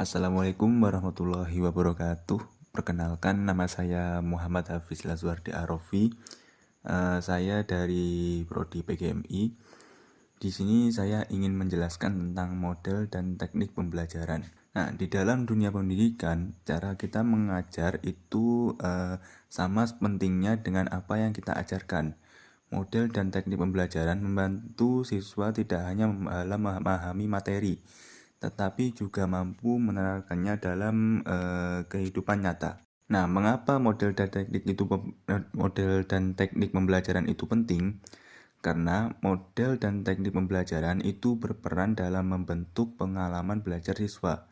Assalamualaikum warahmatullahi wabarakatuh. Perkenalkan, nama saya Muhammad Hafiz Lazwardi Arofi. Saya dari Prodi PGMI. Di sini saya ingin menjelaskan tentang model dan teknik pembelajaran. Nah, di dalam dunia pendidikan, cara kita mengajar itu sama pentingnya dengan apa yang kita ajarkan. Model dan teknik pembelajaran membantu siswa tidak hanya memahami materi, tetapi juga mampu menerapkannya dalam kehidupan nyata. Nah, mengapa model dan teknik pembelajaran itu penting? Karena model dan teknik pembelajaran itu berperan dalam membentuk pengalaman belajar siswa.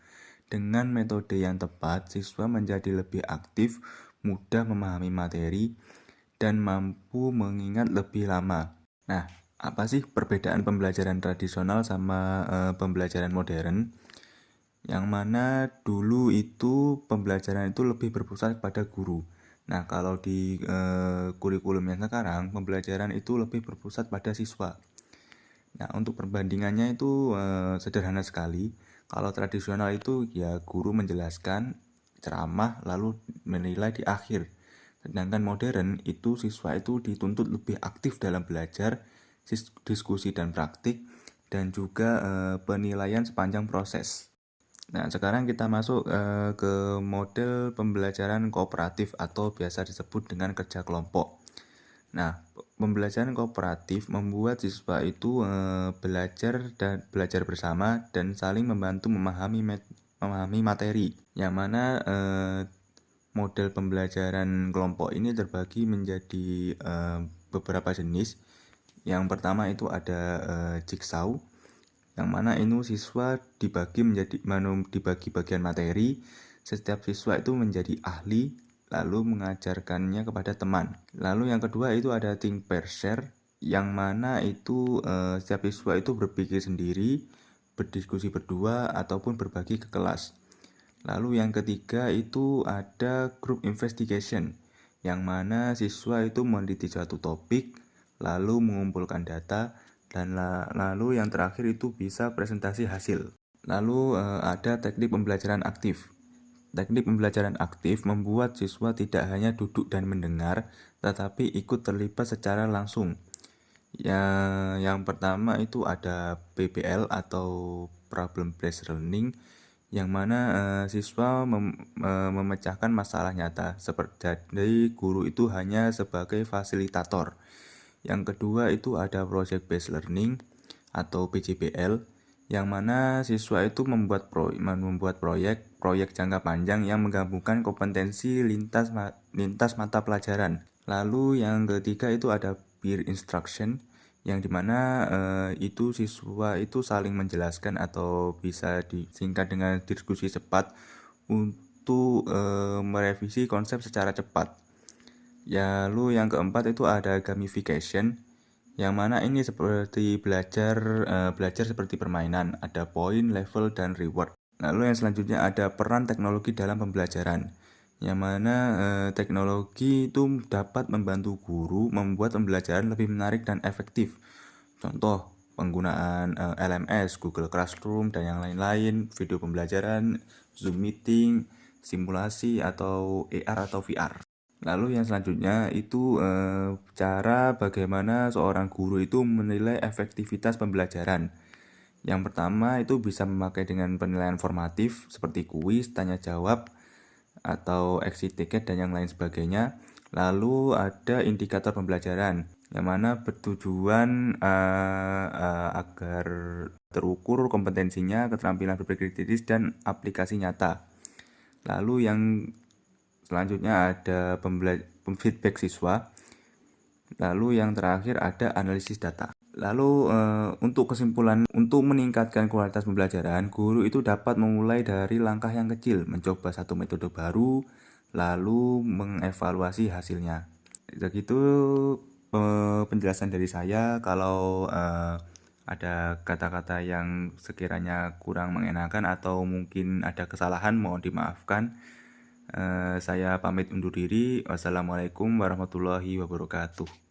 Dengan metode yang tepat, siswa menjadi lebih aktif, mudah memahami materi, dan mampu mengingat lebih lama. Nah, apa sih perbedaan pembelajaran tradisional sama pembelajaran modern? Yang mana dulu itu pembelajaran itu lebih berpusat pada guru. Nah, kalau di kurikulum yang sekarang, pembelajaran itu lebih berpusat pada siswa. Nah, untuk perbandingannya itu sederhana sekali. Kalau tradisional itu ya guru menjelaskan, ceramah, lalu menilai di akhir. Sedangkan modern itu siswa itu dituntut lebih aktif dalam belajar, diskusi dan praktik, dan juga penilaian sepanjang proses. Nah, sekarang kita masuk ke model pembelajaran kooperatif atau biasa disebut dengan kerja kelompok. Nah, pembelajaran kooperatif membuat siswa itu belajar bersama dan saling membantu memahami materi. Yang mana model pembelajaran kelompok ini terbagi menjadi beberapa jenis. Yang pertama itu ada jigsaw, yang mana ini siswa dibagi bagian materi. Setiap siswa itu menjadi ahli, lalu mengajarkannya kepada teman. Lalu yang kedua itu ada think pair share, yang mana itu setiap siswa itu berpikir sendiri, berdiskusi berdua, ataupun berbagi ke kelas. Lalu yang ketiga itu ada group investigation, yang mana siswa itu meneliti suatu topik, lalu mengumpulkan data, dan lalu yang terakhir itu bisa presentasi hasil. Lalu ada teknik pembelajaran aktif. Teknik pembelajaran aktif membuat siswa tidak hanya duduk dan mendengar, tetapi ikut terlibat secara langsung. Yang pertama itu ada PBL atau Problem Based Learning, yang mana siswa memecahkan masalah nyata, seperti guru itu hanya sebagai fasilitator. Yang kedua itu ada Project Based Learning atau PJBL, yang mana siswa itu membuat proyek jangka panjang yang menggabungkan kompetensi lintas mata pelajaran. Lalu yang ketiga itu ada peer instruction, yang dimana itu siswa itu saling menjelaskan atau bisa disingkat dengan diskusi cepat untuk merevisi konsep secara cepat. Lalu yang keempat itu ada gamification, yang mana ini seperti belajar seperti permainan, ada poin, level, dan reward. Lalu yang selanjutnya ada peran teknologi dalam pembelajaran, yang mana teknologi itu dapat membantu guru membuat pembelajaran lebih menarik dan efektif. Contoh penggunaan LMS, Google Classroom, dan yang lain-lain, video pembelajaran, Zoom meeting, simulasi atau AR atau VR. Lalu yang selanjutnya itu cara bagaimana seorang guru itu menilai efektivitas pembelajaran. Yang pertama itu bisa memakai dengan penilaian formatif seperti kuis, tanya jawab, atau exit ticket dan yang lain sebagainya. Lalu ada indikator pembelajaran, yang mana bertujuan agar terukur kompetensinya, keterampilan berpikir kritis, dan aplikasi nyata. Lalu yang selanjutnya ada feedback siswa. Lalu yang terakhir ada analisis data. Lalu untuk kesimpulan, untuk meningkatkan kualitas pembelajaran, guru itu dapat memulai dari langkah yang kecil, mencoba satu metode baru, lalu mengevaluasi hasilnya. Begitu penjelasan dari saya. Kalau ada kata-kata yang sekiranya kurang mengenakan atau mungkin ada kesalahan, mohon dimaafkan. Saya pamit undur diri. Wassalamualaikum warahmatullahi wabarakatuh.